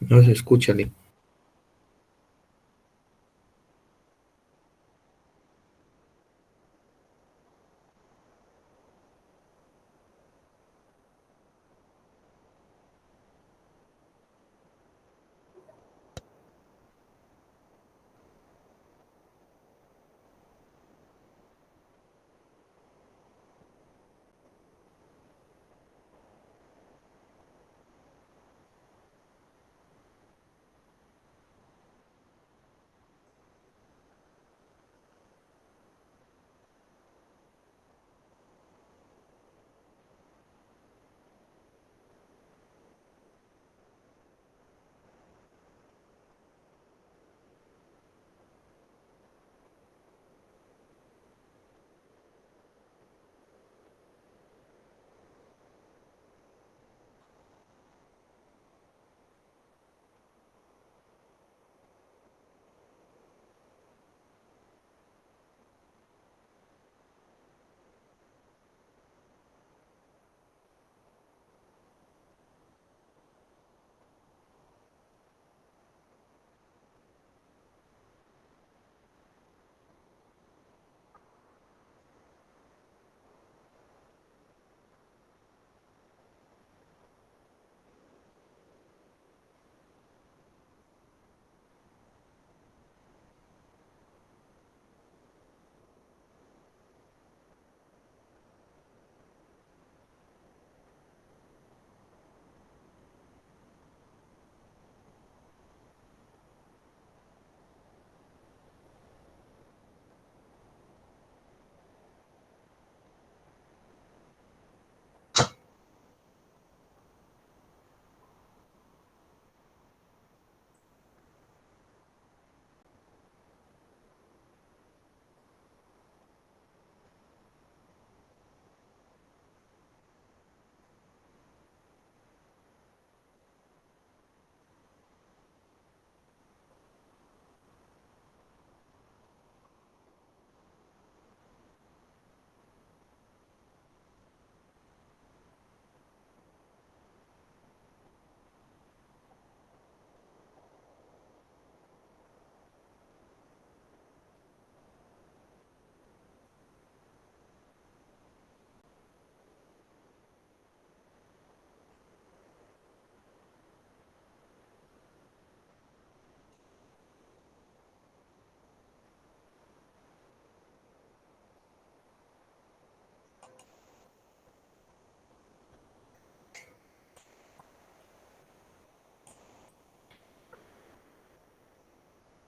No se escucha, Lee.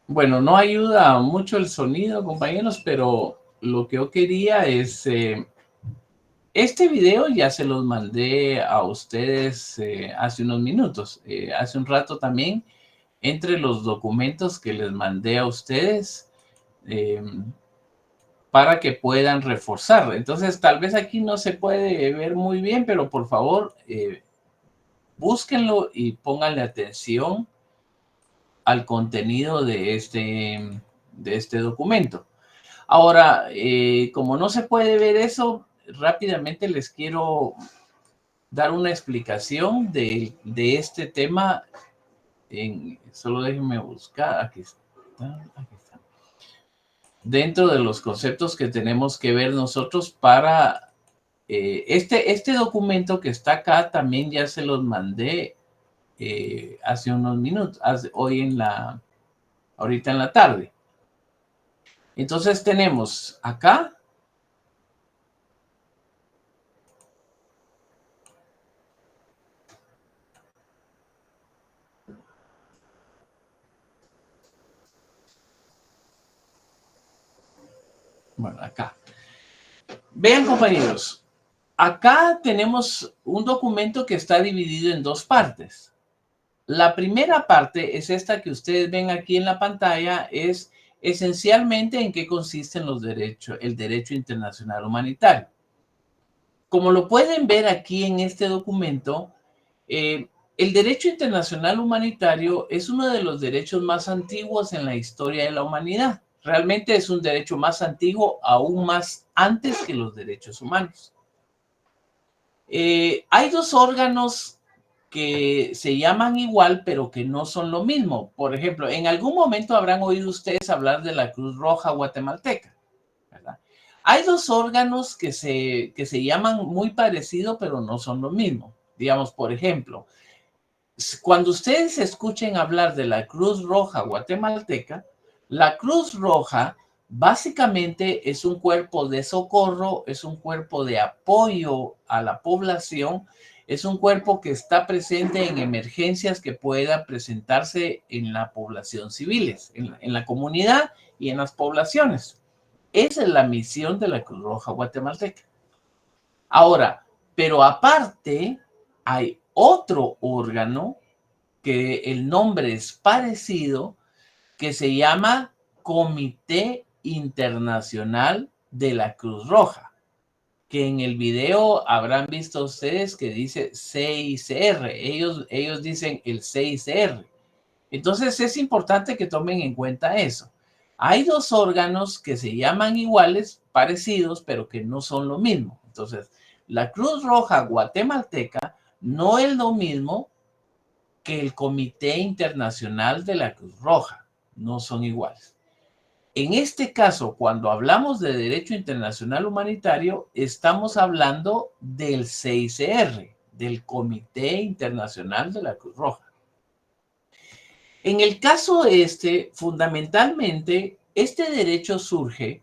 Bueno, no ayuda mucho el sonido, compañeros, pero lo que yo quería es... este video ya se los mandé a ustedes hace unos minutos. Hace un rato también, entre los documentos que les mandé a ustedes, para que puedan reforzar. Entonces, tal vez aquí no se puede ver muy bien, pero por favor, búsquenlo y pónganle atención al contenido de este documento. Ahora, como no se puede ver eso, rápidamente les quiero dar una explicación de este tema. Solo déjenme buscar, aquí está. Dentro de los conceptos que tenemos que ver nosotros para este documento que está acá, también ya se los mandé hace unos minutos, ahorita en la tarde. Entonces tenemos acá bueno, acá. Vean, compañeros, acá tenemos un documento que está dividido en dos partes. La primera parte es esta que ustedes ven aquí en la pantalla, es esencialmente en qué consisten los derechos, el derecho internacional humanitario. Como lo pueden ver aquí en este documento, el derecho internacional humanitario es uno de los derechos más antiguos en la historia de la humanidad. Realmente es un derecho más antiguo, aún más antes que los derechos humanos. Hay dos órganos que se llaman igual, pero que no son lo mismo. Por ejemplo, en algún momento habrán oído ustedes hablar de la Cruz Roja Guatemalteca, ¿verdad? Hay dos órganos que se llaman muy parecido, pero no son lo mismo. Digamos, por ejemplo, cuando ustedes escuchen hablar de la Cruz Roja Guatemalteca, la Cruz Roja básicamente es un cuerpo de socorro, es un cuerpo de apoyo a la población, es un cuerpo que está presente en emergencias que puedan presentarse en la población civiles, en la comunidad y en las poblaciones. Esa es la misión de la Cruz Roja Guatemalteca. Ahora, pero aparte, hay otro órgano que el nombre es parecido, que se llama Comité Internacional de la Cruz Roja, que en el video habrán visto ustedes que dice CICR. Ellos dicen el CICR. Entonces es importante que tomen en cuenta eso. Hay dos órganos que se llaman iguales, parecidos, pero que no son lo mismo. Entonces, la Cruz Roja Guatemalteca no es lo mismo que el Comité Internacional de la Cruz Roja. No son iguales. En este caso, cuando hablamos de derecho internacional humanitario, estamos hablando del CICR, del Comité Internacional de la Cruz Roja. En el caso fundamentalmente, este derecho surge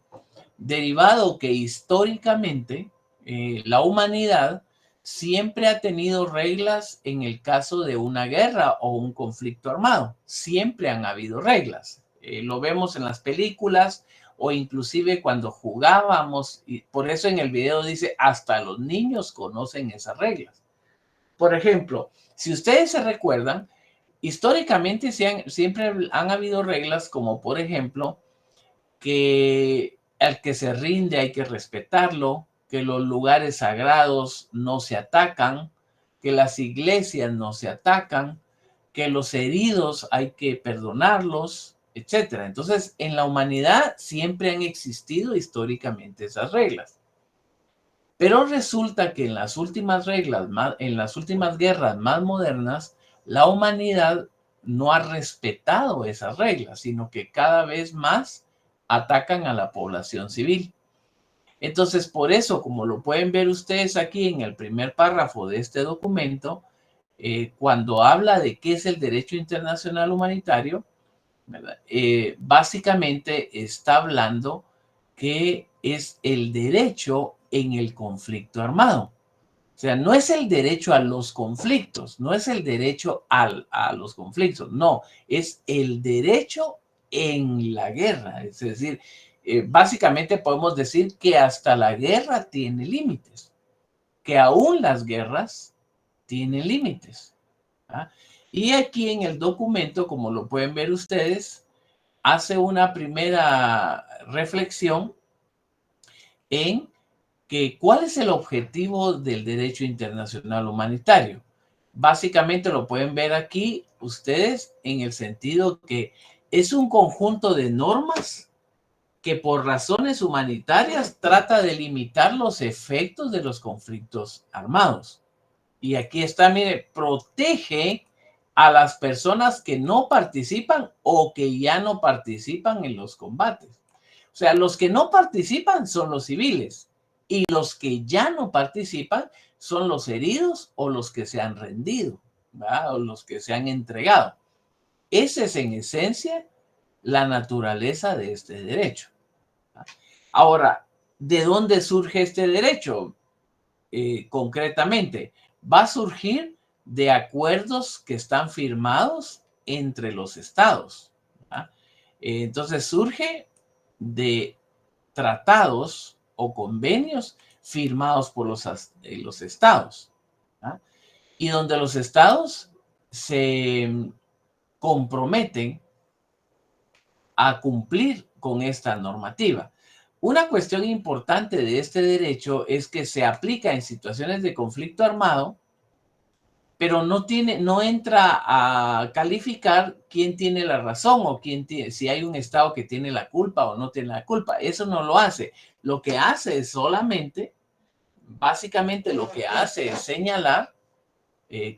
derivado que históricamente la humanidad siempre ha tenido reglas en el caso de una guerra o un conflicto armado. Siempre han habido reglas. Lo vemos en las películas o inclusive cuando jugábamos. Y por eso en el video dice, hasta los niños conocen esas reglas. Por ejemplo, si ustedes se recuerdan, históricamente siempre han habido reglas como, por ejemplo, que al que se rinde hay que respetarlo, que los lugares sagrados no se atacan, que las iglesias no se atacan, que los heridos hay que perdonarlos, etc. Entonces, en la humanidad siempre han existido históricamente esas reglas. Pero resulta que en las últimas en las últimas guerras más modernas, la humanidad no ha respetado esas reglas, sino que cada vez más atacan a la población civil. Entonces, por eso, como lo pueden ver ustedes aquí en el primer párrafo de este documento, cuando habla de qué es el derecho internacional humanitario, ¿verdad? Básicamente está hablando que es el derecho en el conflicto armado. O sea, no es el derecho a los conflictos, no es el derecho a los conflictos, no, es el derecho en la guerra. Es decir, básicamente podemos decir que hasta la guerra tiene límites, que aún las guerras tienen límites. ¿Ah? Y aquí en el documento, como lo pueden ver ustedes, hace una primera reflexión en que cuál es el objetivo del derecho internacional humanitario. Básicamente lo pueden ver aquí ustedes en el sentido que es un conjunto de normas que por razones humanitarias trata de limitar los efectos de los conflictos armados. Y aquí está, mire, protege a las personas que no participan o que ya no participan en los combates. O sea, los que no participan son los civiles y los que ya no participan son los heridos o los que se han rendido, ¿verdad? O los que se han entregado. Esa es en esencia la naturaleza de este derecho. Ahora, ¿de dónde surge este derecho? Concretamente, va a surgir de acuerdos que están firmados entre los estados. Entonces surge de tratados o convenios firmados por los estados. Y donde los estados se comprometen a cumplir con esta normativa. Una cuestión importante de este derecho es que se aplica en situaciones de conflicto armado, pero no entra a calificar quién tiene la razón o si hay un estado que tiene la culpa o no tiene la culpa. Eso no lo hace. Lo que hace es básicamente lo que hace es señalar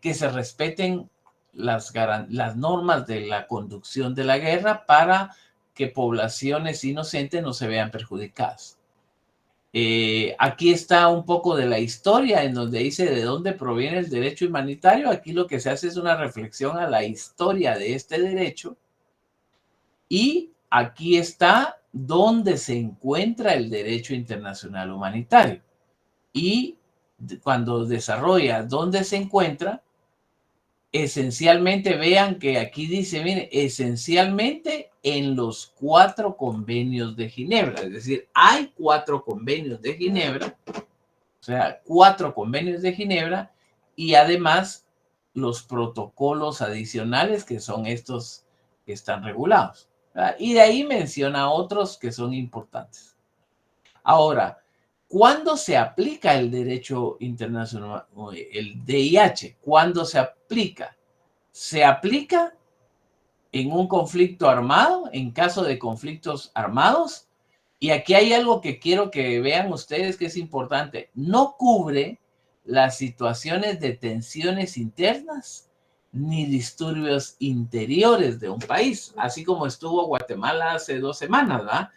que se respeten las normas de la conducción de la guerra para que poblaciones inocentes no se vean perjudicadas. Aquí está un poco de la historia en donde dice de dónde proviene el derecho humanitario. Aquí lo que se hace es una reflexión a la historia de este derecho. Y aquí está dónde se encuentra el derecho internacional humanitario. Y cuando desarrolla dónde se encuentra, esencialmente vean que aquí dice, miren, esencialmente en los 4 convenios de Ginebra. Es decir, hay 4 convenios de Ginebra, o sea, 4 convenios de Ginebra y además los protocolos adicionales que son estos que están regulados, ¿verdad? Y de ahí menciona otros que son importantes. Ahora, ¿cuándo se aplica el derecho internacional, el DIH? ¿Cuándo se aplica? Se aplica en un conflicto armado, en caso de conflictos armados. Y aquí hay algo que quiero que vean ustedes que es importante. No cubre las situaciones de tensiones internas ni disturbios interiores de un país, así como estuvo Guatemala hace 2 semanas, ¿verdad?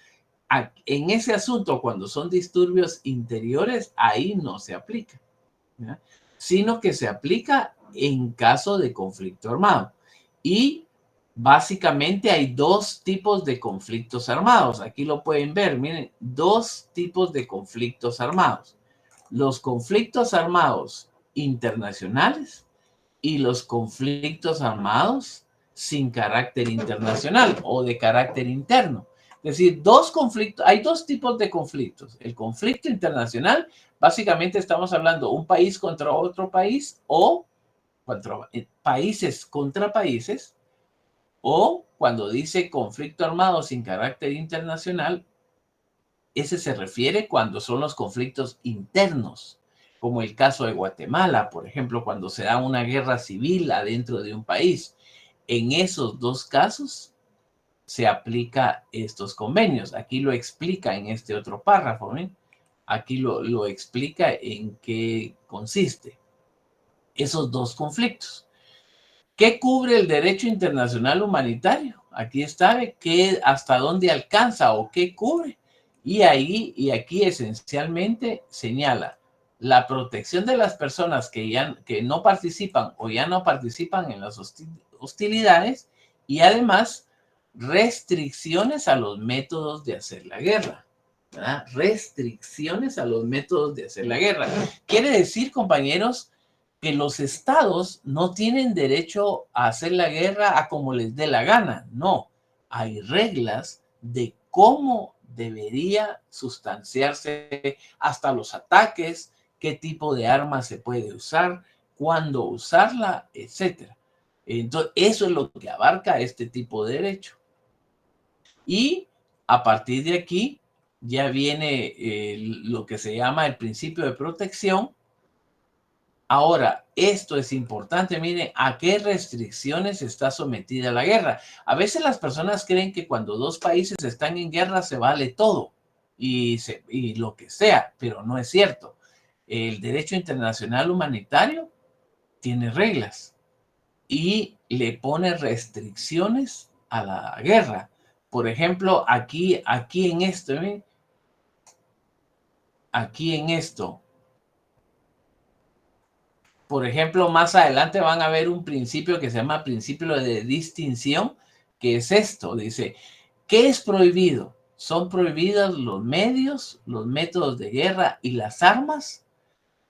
En ese asunto, cuando son disturbios interiores, ahí no se aplica, ¿verdad? Sino que se aplica en caso de conflicto armado. Y básicamente hay 2 tipos de conflictos armados. Aquí lo pueden ver, miren, 2 tipos de conflictos armados. Los conflictos armados internacionales y los conflictos armados sin carácter internacional o de carácter interno. Es decir, hay 2 tipos de conflictos. El conflicto internacional, básicamente estamos hablando un país contra otro país o países contra países, o cuando dice conflicto armado sin carácter internacional, ese se refiere cuando son los conflictos internos, como el caso de Guatemala, por ejemplo, cuando se da una guerra civil adentro de un país. En esos 2 casos se aplica estos convenios. Aquí lo explica en este otro párrafo, ¿eh? Aquí lo explica en qué consiste esos 2 conflictos. ¿Qué cubre el derecho internacional humanitario? Aquí está, hasta dónde alcanza o qué cubre. Y aquí esencialmente señala la protección de las personas que no participan o ya no participan en las hostilidades y además restricciones a los métodos de hacer la guerra, ¿verdad? Restricciones a los métodos de hacer la guerra. Quiere decir, compañeros, que los estados no tienen derecho a hacer la guerra a como les dé la gana. No, hay reglas de cómo debería sustanciarse hasta los ataques, qué tipo de arma se puede usar, cuándo usarla, etc. Entonces, eso es lo que abarca este tipo de derecho. Y a partir de aquí ya viene lo que se llama el principio de protección. Ahora, esto es importante, miren, ¿a qué restricciones está sometida la guerra? A veces las personas creen que cuando 2 países están en guerra se vale todo y lo que sea, pero no es cierto. El derecho internacional humanitario tiene reglas y le pone restricciones a la guerra. Por ejemplo, aquí en esto, ¿ven? Aquí en esto. Por ejemplo, más adelante van a ver un principio que se llama principio de distinción, que es esto. Dice, ¿qué es prohibido? Son prohibidos los medios, los métodos de guerra y las armas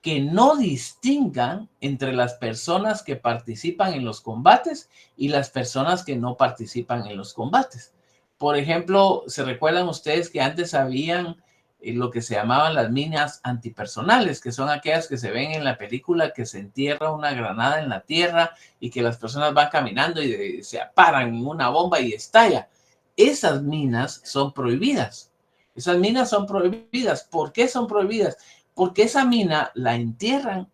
que no distingan entre las personas que participan en los combates y las personas que no participan en los combates. Por ejemplo, ¿se recuerdan ustedes que antes habían lo que se llamaban las minas antipersonales, que son aquellas que se ven en la película que se entierra una granada en la tierra y que las personas van caminando y se paran en una bomba y estalla? Esas minas son prohibidas. Esas minas son prohibidas. ¿Por qué son prohibidas? Porque esa mina la entierran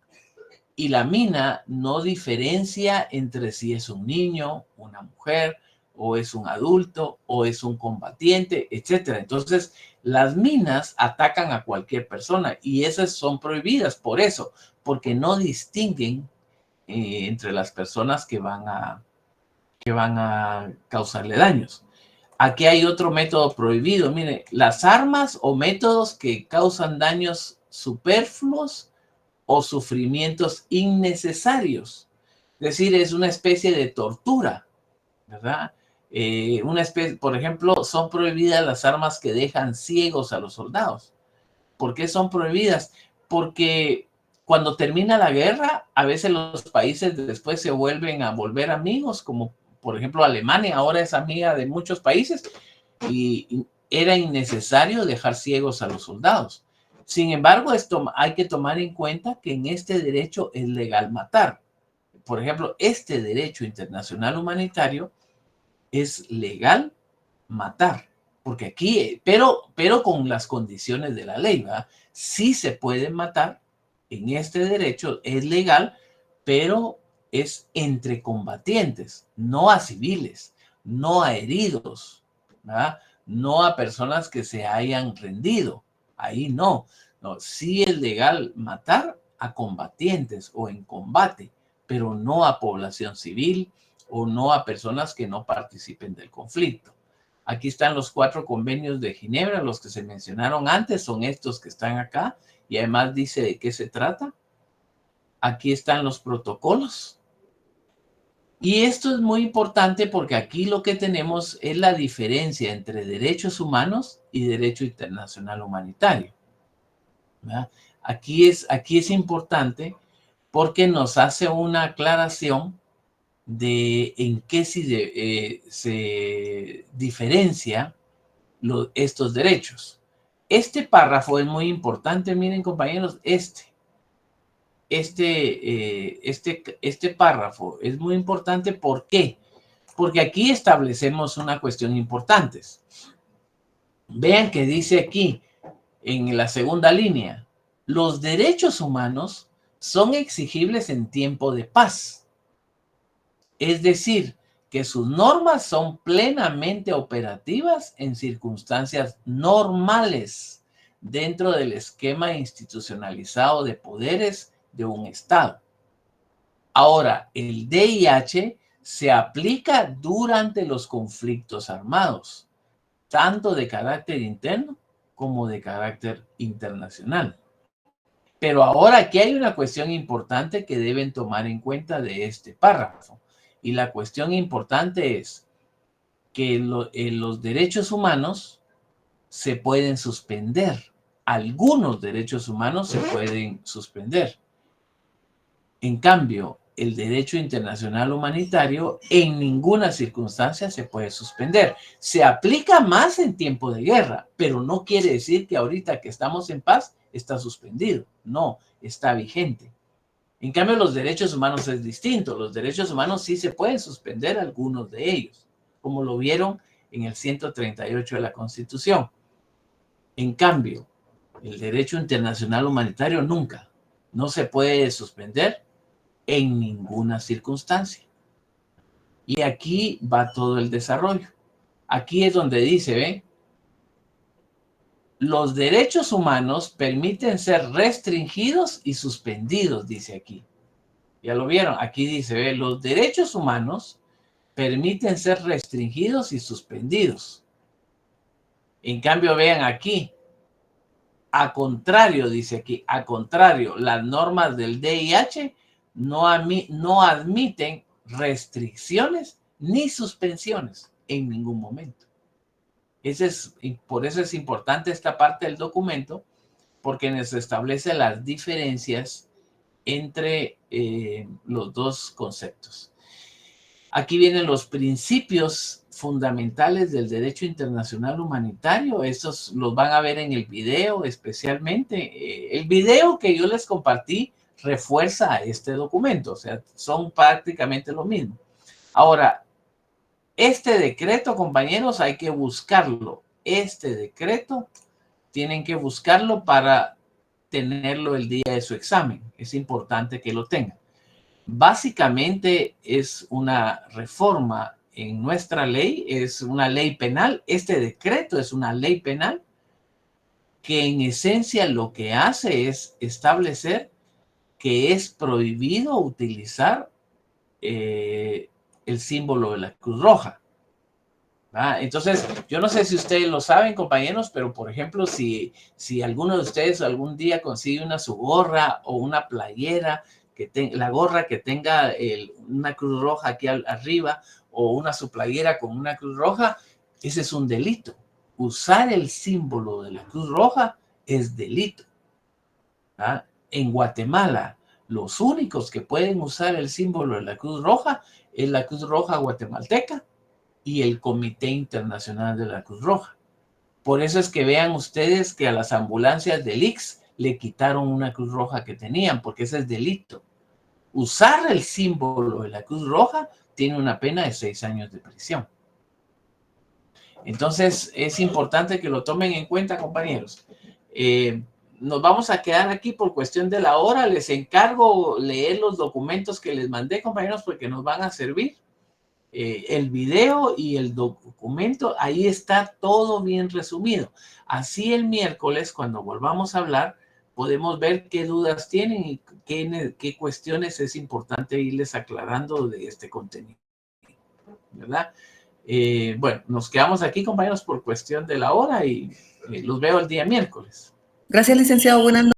y la mina no diferencia entre si es un niño, una mujer, o es un adulto, o es un combatiente, etc. Entonces, las minas atacan a cualquier persona y esas son prohibidas por eso, porque no distinguen entre las personas que van a causarle daños. Aquí hay otro método prohibido. Mire, las armas o métodos que causan daños superfluos o sufrimientos innecesarios. Es decir, es una especie de tortura, ¿verdad? Una especie, por ejemplo, son prohibidas las armas que dejan ciegos a los soldados. ¿Por qué son prohibidas? Porque cuando termina la guerra, a veces los países después se vuelven a volver amigos, como por ejemplo Alemania ahora es amiga de muchos países y era innecesario dejar ciegos a los soldados. Sin embargo, esto hay que tomar en cuenta que en este derecho es legal matar. Por ejemplo, este derecho internacional humanitario es legal matar, porque aquí, pero con las condiciones de la ley, ¿verdad? Sí se puede matar en este derecho, es legal, pero es entre combatientes, no a civiles, no a heridos, ¿verdad? No a personas que se hayan rendido. Ahí no. No, sí es legal matar a combatientes o en combate, pero no a población civil o no a personas que no participen del conflicto. Aquí están los 4 convenios de Ginebra, los que se mencionaron antes, son estos que están acá, y además dice de qué se trata. Aquí están los protocolos. Y esto es muy importante porque aquí lo que tenemos es la diferencia entre derechos humanos y derecho internacional humanitario, ¿verdad? Aquí es importante porque nos hace una aclaración de en qué se diferencia estos derechos. Este párrafo es muy importante, miren compañeros, este párrafo es muy importante. ¿Por qué? Porque aquí establecemos una cuestión importante. Vean que dice aquí, en la segunda línea, los derechos humanos son exigibles en tiempo de paz. Es decir, que sus normas son plenamente operativas en circunstancias normales dentro del esquema institucionalizado de poderes de un Estado. Ahora, el DIH se aplica durante los conflictos armados, tanto de carácter interno como de carácter internacional. Pero ahora aquí hay una cuestión importante que deben tomar en cuenta de este párrafo. Y la cuestión importante es que los derechos humanos se pueden suspender. Algunos derechos humanos se pueden suspender. En cambio, el derecho internacional humanitario en ninguna circunstancia se puede suspender. Se aplica más en tiempo de guerra, pero no quiere decir que ahorita que estamos en paz está suspendido. No, está vigente. En cambio, los derechos humanos es distinto. Los derechos humanos sí se pueden suspender algunos de ellos, como lo vieron en el 138 de la Constitución. En cambio, el derecho internacional humanitario nunca, no se puede suspender en ninguna circunstancia. Y aquí va todo el desarrollo. Aquí es donde dice, ¿ve? Los derechos humanos permiten ser restringidos y suspendidos, dice aquí. ¿Ya lo vieron? Aquí dice, ¿ve? Los derechos humanos permiten ser restringidos y suspendidos. En cambio, vean aquí, a contrario, dice aquí, a contrario, las normas del DIH no admiten restricciones ni suspensiones en ningún momento. Por eso es importante esta parte del documento, porque nos establece las diferencias entre los dos conceptos. Aquí vienen los principios fundamentales del derecho internacional humanitario. Estos los van a ver en el video especialmente. El video que yo les compartí refuerza este documento, o sea, son prácticamente lo mismo. Ahora, este decreto, compañeros, hay que buscarlo. Este decreto tienen que buscarlo para tenerlo el día de su examen. Es importante que lo tengan. Básicamente es una reforma en nuestra ley, es una ley penal. Este decreto es una ley penal que en esencia lo que hace es establecer que es prohibido utilizar el símbolo de la Cruz Roja. Entonces, yo no sé si ustedes lo saben, compañeros, pero por ejemplo, si alguno de ustedes algún día consigue su gorra o una playera, la gorra que tenga una Cruz Roja aquí arriba, o su playera con una Cruz Roja, ese es un delito. Usar el símbolo de la Cruz Roja es delito. En Guatemala, los únicos que pueden usar el símbolo de la Cruz Roja es la Cruz Roja guatemalteca y el Comité Internacional de la Cruz Roja. Por eso es que vean ustedes que a las ambulancias del ICS le quitaron una Cruz Roja que tenían, porque ese es delito. Usar el símbolo de la Cruz Roja tiene una pena de 6 años de prisión. Entonces, es importante que lo tomen en cuenta, compañeros. Nos vamos a quedar aquí por cuestión de la hora. Les encargo leer los documentos que les mandé, compañeros, porque nos van a servir. El video y el documento, ahí está todo bien resumido. Así el miércoles, cuando volvamos a hablar, podemos ver qué dudas tienen y qué cuestiones es importante irles aclarando de este contenido, ¿verdad? Bueno, nos quedamos aquí, compañeros, por cuestión de la hora y los veo el día miércoles. Gracias, licenciado. Buenas noches.